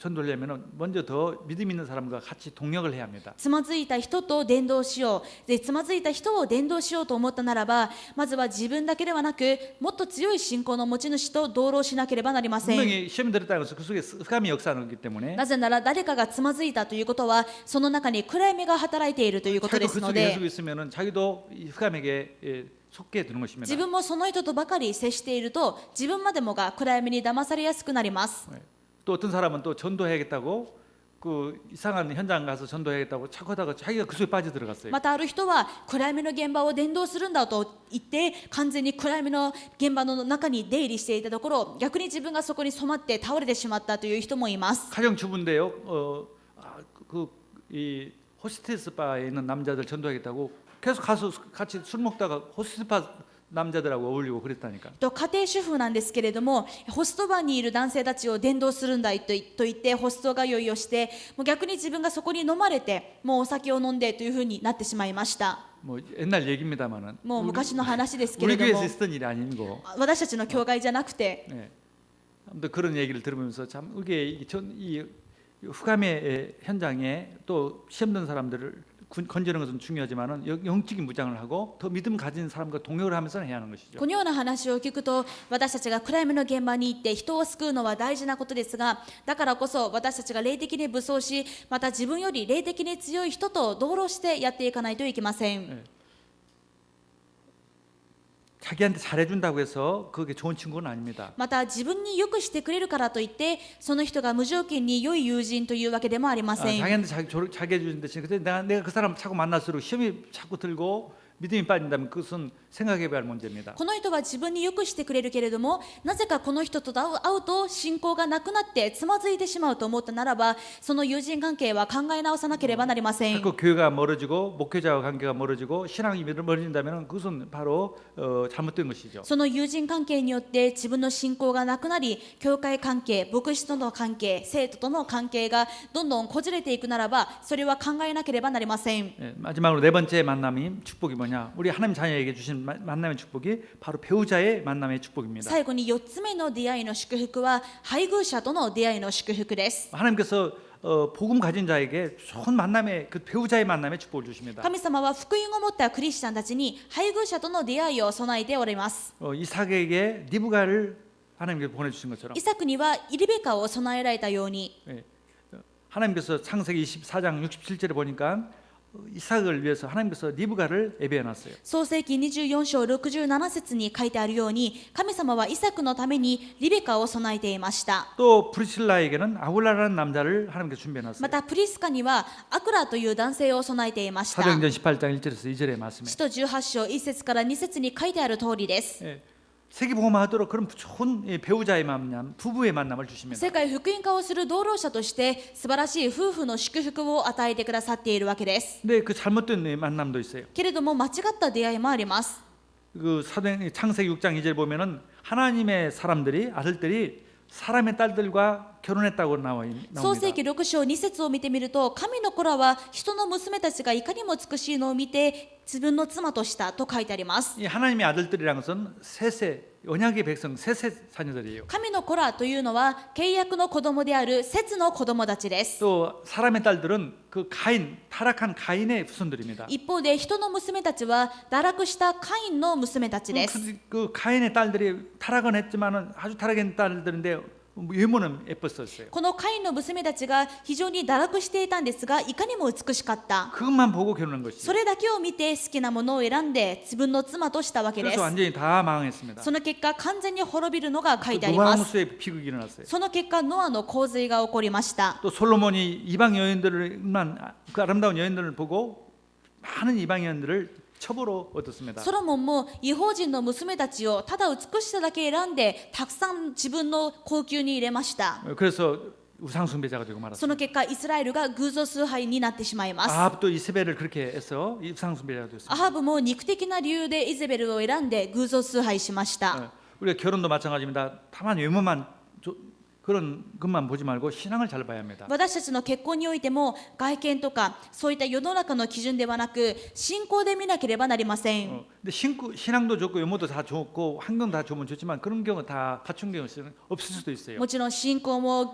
전도하려면 먼저 더 믿음 있는 사람과 같이 동역을 해야 합니다. つまずいた人と伝道しよう。で、つまずいた人を伝道しようと思ったならば、まずは自分だけではなく、もっと強い信仰の持ち主と同労しなければなりません。 분명히 시험이 들었다는 것은 그 속에 흑암이 역사하기 때문에 なぜなら誰かがつまずいたということは、その中に暗闇が働いているということで 자기도 す 그 の 속에 で、 계속 있으면 자기도 이 흑암에게 속게 되는 것입니다. 自分もその人とばかり接していると、自分までもが暗闇に騙されやすくなります。 또 어떤 사람은 또 전도해야겠다고 그 이상한 현장 가서 전도해야겠다고 자꾸 하다가 자기가 그 속에 빠져들어갔어요. またある人は暗闇の現場を伝道するんだと言って完全に暗闇の現場の中に出入りしていたところ、逆に自分がそこに染まって倒れてしまったという人もいます。 가정주부인데요. 이 호스테스 바에 있는 남자들 전도하겠다고 계속 가서 같이 술 먹다가 호스테스 바 남자들하고 어울리고 그랬다니까. と家庭主婦なんですけれども、ホストバーにいる男性たちを伝道するんだと言ってホスト通いをして、もう逆に自分がそこに飲まれてもうお酒を飲んでというふうになってしまいました。뭐 옛날 얘기입니다만은 もう昔の話ですけ 우리 れど 교회에서 も 있었던 일이 아니고 私たちの教会じゃなくて 네. 아무튼 그런 얘기를 들으면서 참 이게 이 후감의 현장에 또 시험 든 사람들을 건지는 것은 중요하지만은 영적인 무장을 하고 더 믿음 가진 사람과 동역을 하면서 해야 하는 것이죠. このような話を聞くと私たちが暗闇の現場に行って人を救うのは大事なことですが、だからこそ私たちが霊的に武装し、また自分より霊的に強い人と同労してやっていかないといけません。 네. 자기한테 잘해준다고 해서 그게 좋은 친구는 아닙니다. また自分によくしてくれるからといってその人が無条件に良い友人というわけでもありません。 자기한테 자기 해주는 대신 근데 내가 그 사람 자꾸 만날수록 시험이 자꾸 들고 믿음이 빠진다면 그것은 생각해봐야 할 문제입니다. この人は自分によくしてくれるけれども、なぜかこの人と会うと信仰がなくなってつまずいてしまうと思ったならば、その友人関係は考え直さなければなりません。 자꾸 교회가 멀어지고 목회자와 관계가 멀어지고 신앙이 멀어진다면 그것은 바로 잘못된 것이죠. その友人関係によって自分の信仰がなくなり、教会関係、牧師との関係、生徒との関係がどんどんこじれていくならば、それは考えなければなりません。 예, 마지막으로 네 번째 만남이 축복이 뭐냐? 우리 하나님 자녀에게 주신 만남의 축복이 바로 배우자의 만남의 축복입니다. 最後に4つ目の出会いの祝福は配偶者との出会いの祝福です。 하나님께서 복음 가진 자에게 좋은 만남의 그 배우자의 만남의 축복을 주십니다. 神様は福音を持ったクリスチャンたちに配偶者との出会いを備えております。 이삭에게 리브가를 하나님께서 보내주신 것처럼 イサクにはイリベカを備えられたように、 예, 하나님께서 창세기 24장 67절에 보니까 이삭을 위해서 하나님께서 리브가를 예배해놨어요. 創世記24章67節に書いてあるように、神様はイサクのためにリベカを備えていました。 또 브리실라에게는 아굴라라는 남자를 하나님께서 준비해놨어요. またプリスカにはアクラという男性を備えていました。 사도행전 18장 1절에서 2절의 말씀에 使徒18章1節から2節に書いてある通りです。 예, 세계복음화하도록 그런 좋은 배우자의 만남, 부부의 만남을 주십니다. 世界福音化をする同労者として素晴らしい夫婦の祝福を与えてくださっているわけです。 근데 그 잘못된 만남도 있어요. けれども間違った出会いもあります。 그 창세기 6장 2절 보면은 하나님의 사람들이 아들들이 사람의 딸들과 결혼했다고 創世 나옵니다. 記6章2節を見てみると、神の子らは人の娘たちがいかにも美しいのを見て自分の妻としたと書いてあります。 이 하나님의 아들들이라는 것은 세세 언약의 백성 세세 자녀들이에요. 神の子らというのは契約の子供である節の子供たちです。 또 사람의 딸들은 그 타락한 가인의 후손들입니다. 一方で人の娘たちは堕落したカインの娘たちです。 그 가인의 딸들이 타락은 했지만은 아주 타락한 딸들인데 외모는 예뻤었어요. このカインの娘たちが非常に堕落していたんですが、いかにも美しかった。 그것만 보고 결혼한 것이죠. それだけを見て好きなものを選んで自分の妻としたわけです。 그래서 완전히 다 망했습니다. その結果完全に滅びるのが書いてあります。 노아무스의 비극이 일어났어요. その結果ノアの洪水が起こりました。 또 솔로몬이 이방 여인들만 그 아름다운 여인들을 보고 많은 이방 여인들을 첩으로 얻었습니다. ソロモンも異邦人の娘たちをただ美しさだけ選んでたくさん自分の高級に入れました。 그래서 우상 숭배자가 되고 そ 말았습니다. の結果イスラエルが偶像崇拝になってしまいます。 아합도 이세벨을 그렇게 해서 우상 숭배자가 됐습니다. アハブも肉的な理由でイゼベルを選んで偶像崇拝しました。 우리가 결혼도 마찬가지입니다. 다만 외모만 그런 것만 보지 말고 신앙을 잘 봐야 합니다. 私たちの結婚においても外見とかそういった世の中の基準ではなく信仰で見なければなりません。 근데 신앙도 좋고 외모도 다 좋고 환경 다 좋으면 좋지만 그런 경우 다 갖춘 경우는 없을 수도 있어요. もちろん信仰も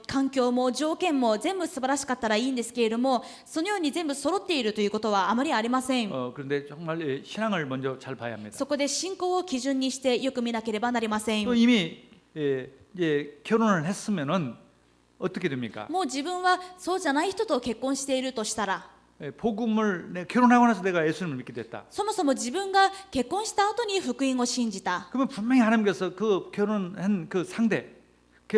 環境も条件も全部素晴らしかったらいいんですけれども、そのように全部揃っているということはあまりありません。 그런데 정말 신앙을 먼저 잘 봐야 합니다. そこで信仰を基準にしてよく見なければなりません。 또 이미 이제 결혼을 했으면은 어떻게 됩니까? もう自分はそうじゃない人と結婚しているとしたら、 복음을 결혼하고 나서 내가 예수님을 믿게 됐다. そもそも自分が結婚した後に福音を信じた。 그러면 분명히 하나님께서 그 결혼한 그 상대,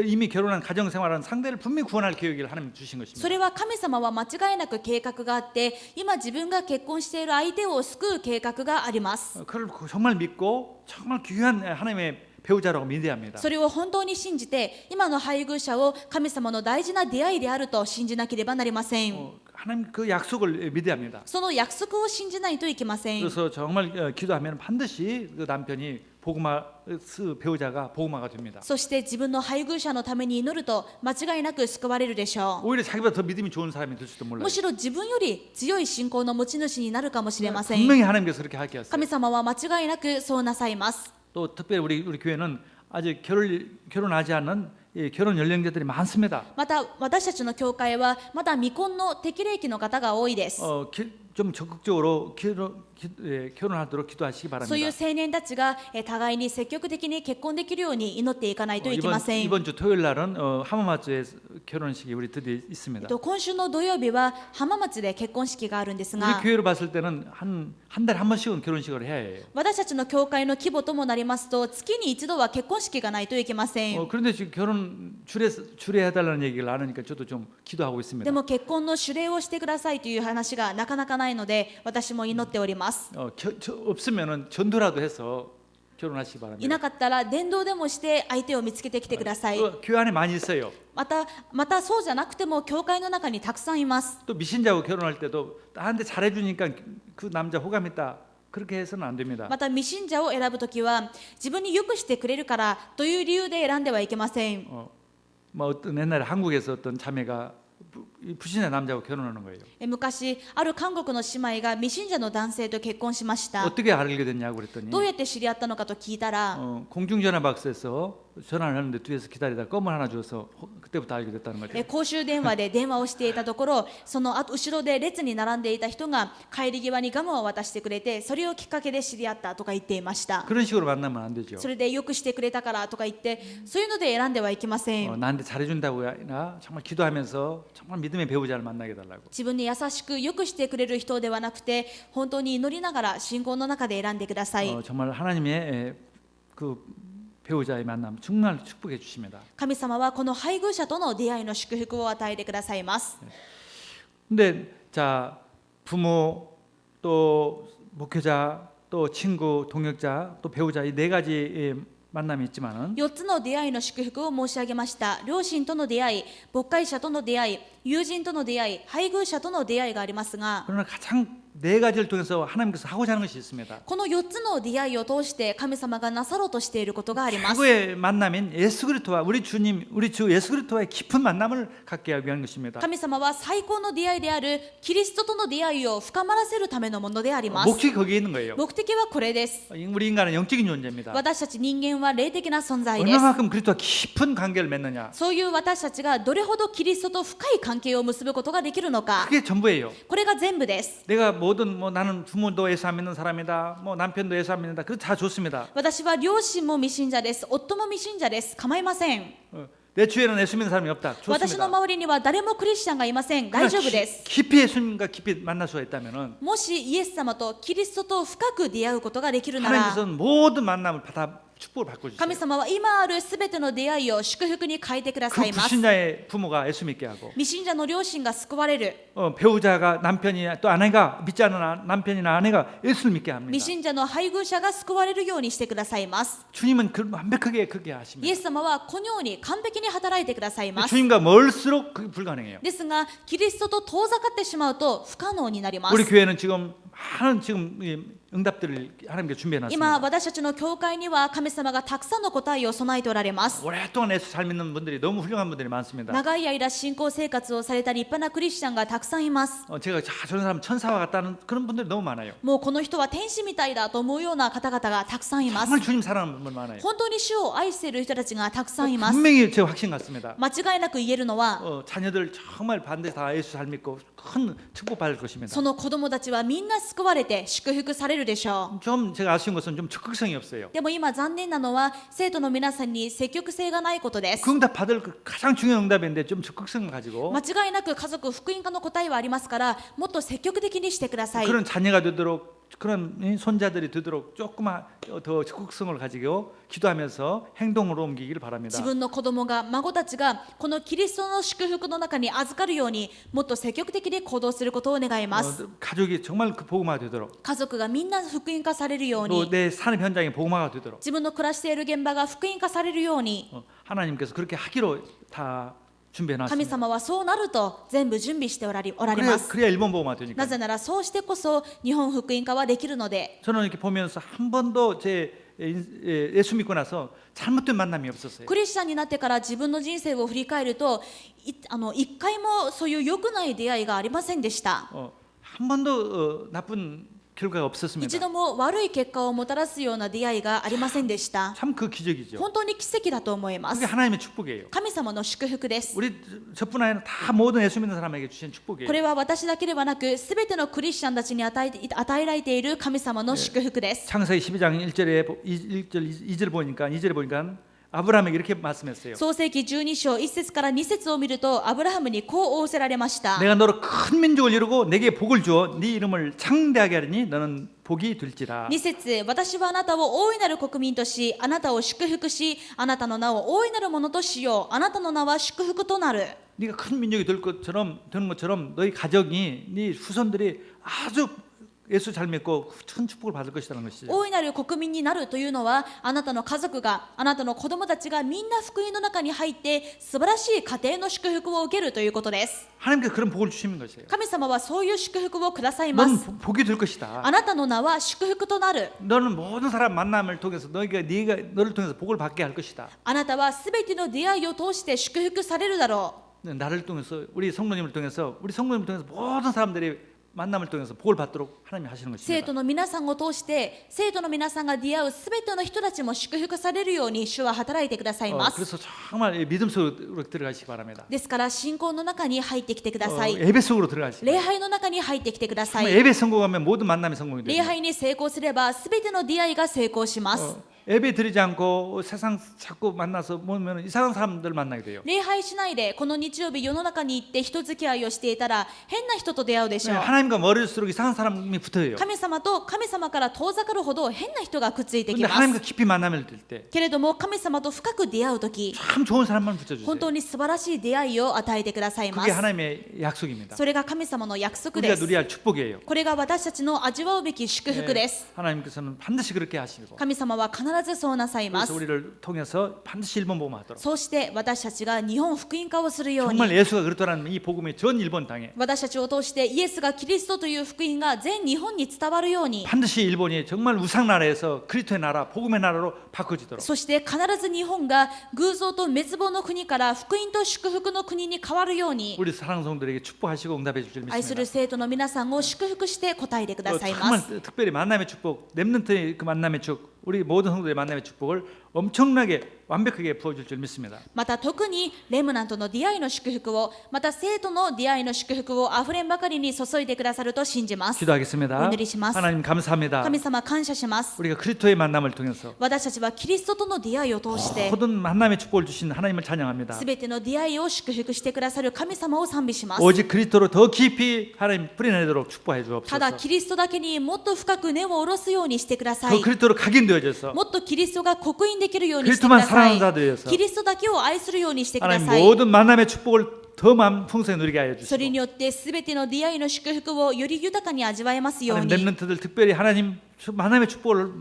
이미 결혼한 가정생활하는 상대를 분명히 구원할 계획을 하나님 주신 そ 것입니다. れは神様は間違いなく計画があって、今自分が結婚している相手を救う計画があります。 그걸 정말 믿고 정말 귀한 하나님의 배우자라고 믿어야 합니다. それを本当に信じて、今の配偶者を神様の大事な出会いであると信じなければなりません。 하나님 그 약속을 믿어야 합니다. その約束を信じないといけません。 그래서 정말 기도하면 반드시 그 남편이 복음화 배우자가 복음화가 됩니다. そして自分の配偶者のために祈ると間違いなく救われるでしょ 오히려 자기보다 더 믿음이 좋은 사람이 될 수도 う。 몰라요. むしろ自分より強い信仰の持ち主になるかもしれません。 분명히 하나님께서 그렇게 하게 하셨어요. 神様は間違いなくそうなさいます。 또 특별히 우리 교회는 아직 결혼하지 않은 결혼 연령자들이 많습니다. また私たちの教会はまだ未婚の適齢期の方が多いです。 좀 적극적으로 결혼하도록 기도하시기 そういう 바랍니다. 青年たちが互いに積極的に結婚できるように祈っていかないといけません。 이번 주 토요일 날은 하마마츠에 결혼식이 우리 드디어 있습니다. 今週の土曜日は浜松で結婚式があるんです 우리 が、 교회로 봤을 때는 한 달에 한 번씩은 결혼식을 해야 해요. 私たちの教会の規模ともなりますと月に一度は結婚式がないといけません。 그런데 지금 결혼 주례해달라는 얘기를 안 하니까 저도 좀 기도하고 있습니다. でも結婚の主礼をしてくださいという話がなかなかないので私も祈っております。 없으면은 전도라도 해서 결혼하시기 い 바랍니다. なかったら伝道でもして相手を見つけてきてください。 교회 안에 많이 있어요. またそうじゃなくても教会の中にたくさんいます。 또 미신자하고 결혼할 때도 나한테 잘해주니까 그 남자 호감 있다. 그렇게 해서는 안 됩니다. また未信者を選ぶときは自分によくしてくれるからという理由で選んではいけません。 뭐 어떤 옛날에 한국에서 어떤 자매가 불신자 남자하고 결혼하는 거예요. 昔ある韓国の姉妹が未信者の男性と結婚しました。 어떻게 알게 됐냐고 그랬더니 どうやって知り合ったのかと聞いたら、 공중전화 박스에서 전화를 하는데 뒤에서 기다리다 껌을 하나 줘서 그때부터 알게 됐다는 거죠. 公衆電話で電話をしていたところ、その後ろで列に並んでいた人が帰り際にガムを渡してくれて、それをきっかけで知り合ったとか言っていました。 그런 식으로 만나면 안 되죠. それでよくしてくれたからとか言って、そういうので選んではいけません。 나한테 잘해준다고 아니라 정말 기도하면서 정말 믿음의 배우자를 만나게 달라고. 自分に優しくよくしてくれる人ではなくて、本当に祈りながら信仰の中で選んでください。 정말 하나님의 그 배우자의 만남 정말 축복해 주십니다. 神様はこの配偶者との出会いの祝福を与えてくださいます。 근데 자 부모 또 목회자 또 친구 동역자 또 배우자 이 네 가지 만남이 있지만은 4つの出会いの祝福を申し上げました。両親との出会い、牧会者との出会い、友人との出会い、配偶者との出会いがありますが、 그러나 가장 네 가지를 통해서 하나님께서 하고자 하는 것이 있습니다. この4つの出会いを通して神様がなさろうとしていることがあります。 최고의 만남인 예수 그리스도와 우리 주님 우리 주 예수 그리스도와의 깊은 만남을 갖게 하기 위한 것입니다. 神様は最高の出会いであるキリストとの出会いを深まらせるためのものであります。 목적이 거기에 있는 거예요. 目的はこれです。 우리 인간은 영적인 존재입니다. 私たち人間は霊的な存在です。 얼마만큼 그리스도와 깊은 관계를 맺느냐. そういう私たちがどれほどキリストと深い関係を結ぶことができるのか、 그게 전부예요. これが全部です。 내가 뭐든 뭐 나는 부모도 예수 안 믿는 사람이다. 뭐 남편도 예수 안 믿는다. 그거 다 좋습니다. 私は両親も未信者です。夫も未信者です。構いません。 내 주위에는 예수 믿는 사람이 없다. 私の 좋습니다. 周りには誰もクリスチャンがいません。大丈夫です。 깊이 예수님과 깊이 만날 수가 있다면은 もしイエス様とキリストと深く出会うことができるなら、 하나님께서는 모든 만남을 다 축복을 받고 神 주세요. 様は今あるすべての出会いを祝福に変えてくださ 그 います。 불신자의 부모가 예수 믿게 하고 未信者の両親が救われる。 배우자가 남편이나 또 아내가 믿지 않는 남편이나 아내가 예수를 믿게 합니다. 未信者の配偶者が救われるようにしてくださいます。 주님은 완벽하게 그렇게 イ 하십니다. エス様はこのように完璧に働いてくださいます。 주님과 멀수록 그게 불가능해요. ですが、キリストと遠ざかってしまうと不可能になります。 우리 교회는 지금 많은 지금 응답들을 하나님께 준비해 今 놨습니다. 私たちの教会には神様がたくさんの答えを備えておられます。 오랫동안 예수 잘 믿는 분들이 너무 훌륭한 분들이 많습니다. 長い間信仰生活をされた立派なクリスチャンがたくさんいます。 제가 저런 사람 천사와 같다는 그런 분들이 너무 많아요. もうこの人は天使みたいだと思うような方々がたくさんいます。 정말 주님 사랑하는 분 많아요. 本当に主を愛している人たちがたくさんいます。 분명히 제 확신 같습니다. 間違いなく言えるのは、 자녀들 정말 반드시 다 예수 잘 믿고 큰 축복 받을 것입니다. その子供たちはみんな救われて祝福されるでしょう。 좀 제가 아쉬운 것은 좀 적극성이 없어요. でも今残念なのは生徒の皆さんに積極性がないことです。 그 응답 받을 그 가장 중요한 응답인데 좀 적극성을 가지고 間違いなく家族福音化の答えはありますから、もっと積極的にしてください。 그런 자녀가 되도록 그런 손자들이 되도록 조금만 더 적극성을 가지고 기도하면서 행동으로 옮기기를 바랍니다. 自分の子供が孫たちがこのキリストの祝福の中に預かるようにもっと積極的に行動することを願います。 가족이 정말 그 복음화가 되도록 家族がみんな福音化されるよう 또 に、 내 산업 현장이 복음화가 되도록 自分の暮らしている現場が福音化されるように、 하나님께서 그렇게 하기로 다 준비해 神 놨습니다. 様はそうなると全部準備しておられます。 그래야 일본 복음화 되니까. なぜならそうしてこそ日本福音化はできるので、 저는 이렇게 보면서 한 번도 제 예수 믿고 나서 잘못된 만남이 없었어요. クリスチャンになってから自分の人生を振り返ると一回もそういう良くない出会いがありませんでした。 한 번도 나쁜 결과가 一 없었습니다. 度も悪い結果をもたらすような出会いがありませんでした。 참 그 기적이죠. 本当に奇跡だと思いま 그게 す。 하나님의 축복이에요. 神様の祝福です。 우리 저뿐 아니라 다 모든 예수 믿는 사람에게 주신 축복이에요. これは私だけではなく、すべてのクリスチャンたちに与えられている神様の祝福です。 창세기 12장 2절 보니까 아브라함에게 이렇게 말씀했어요. 創世記12章1節から2節を見ると、アブラハムにこう仰せられました。 내가 너로 큰 민족을 이루고 내게 복을 주어 네 이름을 창대하게 하리니 너는 복이 될지라. 2節、私はあなたを大いなる国民とし、あなたを祝福し、あなたの名を大いなるものとしよう。あなたの名は祝福となる。 네가 큰 민족이 되는 것처럼 너희 가정이 네 후손들이 아주 예수 잘 믿고 큰 축복을 받을 것이라는 것이죠. 大いなる国民になるというのは、あなたの家族が、あなたの子供たちがみんな福音の中に入って素晴らしい家庭の祝福を受けるということです。 하나님께서 그런 복을 주시는 것이에요. 神様はそういう祝福をくださいます。 너는 복이 될 것이다. あなたの名は祝福となる。 너는 모든 사람 만남을 통해서 네가 너를 통해서 복을 받게 할 것이다. あなたはすべての出会いを通して祝福されるだろう。 나를 통해서 우리 성도님을 통해서 모든 사람들이 만남을 통해서 복을 받도록 하나님이 하시는 生 것입니다. 徒の皆さんを通して、生徒の皆さんが出会うすべての人たちも祝福されるように主は働いてくださいます。 그래서 정말 믿음 속으로 들어가시기 바랍니다. ですから信仰の中に入ってきてください。 예배 속으로 들어가시기 礼拝の中に入ってきてくださ 바랍니다. い。 예배 성공하면 모든 만남이 성공이 礼 됩니다. 拝に成功すればすべての出会いが成功します。 예배 드리지 않고 세상 자꾸 만나서 보면 이상한 사람들 만나게 돼요. 礼拝しないでこの日曜日世の中に行って人付き合いをしていたら変な人と出会うでしょう。 하나님과 멀을수록 이상한 사람이 붙어요. 神様と神様から遠ざかるほど変な人がくっついてき 근데 ま 하나님과 す。 깊이 만남을 들 때 けれども神様と深く出会うとき、 참 좋은 사람만 붙여주세요. 本当に素晴らしい出会いを与えてくださいま 그게 す。 하나님의 약속입니다. それが神様の約束 우리가 です。 누려야 할 축복이에요. これが私たちの味わうべき祝福です。 하나님께서는 반드시 그렇게 하시고 神様は必ずそうなさいま 그래서 す。 우리를 통해서 반드시 일본 복음하도록 そうして私たちが日本福音化をするよう 정말 に、 예수가 그렇다는 이 복음이 전 일본 땅에 私たちを通してイエスがキリストという福音が全日本に伝わるように、 반드시 일본이 정말 우상 나라에서 그리스도의 나라, 복음의 나라로 바꿔지도록 そして必ず日本が偶像と滅亡の国から福音と祝福の国に変わるように、 우리 사랑하는 성도들에게 축복하시고 응답해 주실 줄 愛する 믿습니다. 生徒の皆さんを祝福して答えてくださいま 정말 す。 특별히 만남의 축복, 렘넌트의 그 만남의 축복, 우리 모든 성도들의 만남의 축복을 엄청나게 완벽하게 부어줄 줄 믿습니다. また特にレムナントの出会いの祝福を、また生徒の出会いの祝福をあふれんばかりに注いでくださると信じます。 기도하겠습니다. お祈りします。 하나님 감사합니다. 神様感謝します。 우리가 그리스도의 만남을 통해서 私たちはキリストとの出会いを通して 모든 만남의 축복을 주신 하나님을 찬양합니다. すべての出会いを祝福してくださる神様を賛美します。 오직 그리스도로 더 깊이 하나님 뿌리내도록 축복해 ただ 주옵소서. キリストだけにもっと深く根を下ろすようにしてくださ 더 い。 그리스도로 각인되어져서 もっとキリストが刻印できるようにしてくだ 그리스도만 さ 사랑하는 い。 자들이어서 キリストだけを愛するようにしてくだ 하나님 さい。 모든 만남의 축복을 더 풍성히 누리게 하여 それ 주시고 によってすべての出会いの祝福をより豊かに味わえますよう 하나님 に。 렘넌트들 특별히 하나님 만남의 축복을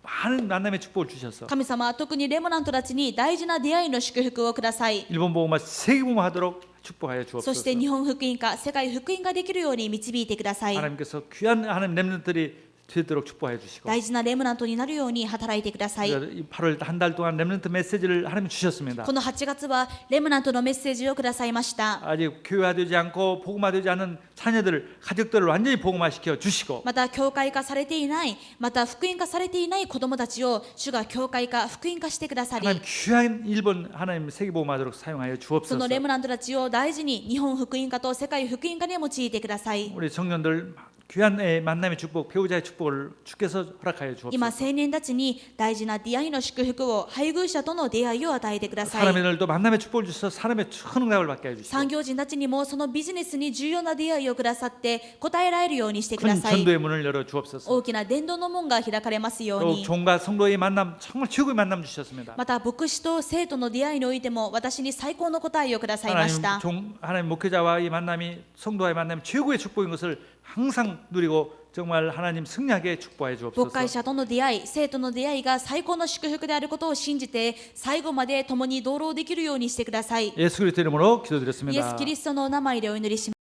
많은 만남의 축복을 주셔서 神様は特にレモナントたちに大事な出会いの祝福をください。 일본 복음화 세계 복음화하도록 축복하여 そ 주옵소서. して日本福音化、世界福音化できるように導いてください。 하나님께서 귀한 하나님 렘넌트들이 되도록 축복하여 주시고 大事なレムナントになるように働いてください。 8월 한 달 동안 렘넌트 메시지를 하나님 주셨습니다. この8月はレムナントのメッセージをくださいました。 아직 교회화되지 않고 복음화되지 않은 자녀들, 가족들을 완전히 복음화시켜 주시고 また教会化されていない、また福音化されていない子どもたちを主が教会化、福音化してくださり、 하나님 귀한 일본 하나님 세계 복음화하도록 사용하여 そ 주옵소서. のレムナントたちを大事に日本福音化と世界福音化に用いてください。 우리 청년들 귀한 만남의 축복, 배우자의 축복을 주께서 허락하여 今 주옵소서. 青年たちに大事な出会いの祝福を、配偶者との出会いを与えてください。 사람들도 만남의 축복을 주셔서 사람의 큰 응답을 받게 해 주시고 産業人たちにもそのビジネスに重要な出会いをくださって答えられるようにしてくだ 큰 さい。 전도의 문을 열어 주옵소서. 大きな伝道の門が開かれますよう 또 に。 종과 성도의 만남 정말 최고의 만남 주셨습니다. また牧師と生徒の出会いにおいても私に最高の答えをくださいました。 하나님 목회자와의 만남이 성도와의 만남이 최고의 축복인 것을 항상 누리고 정말 하나님 승리하게 축복해 牧 주옵소서. 会者との出会い、生徒の出会いが最高の祝福であることを信じて最後まで共に同労できるようにしてください。 예수 그리스도 이름으로 イエス・ 기도드렸습니다. キリストのお名前でお祈りします。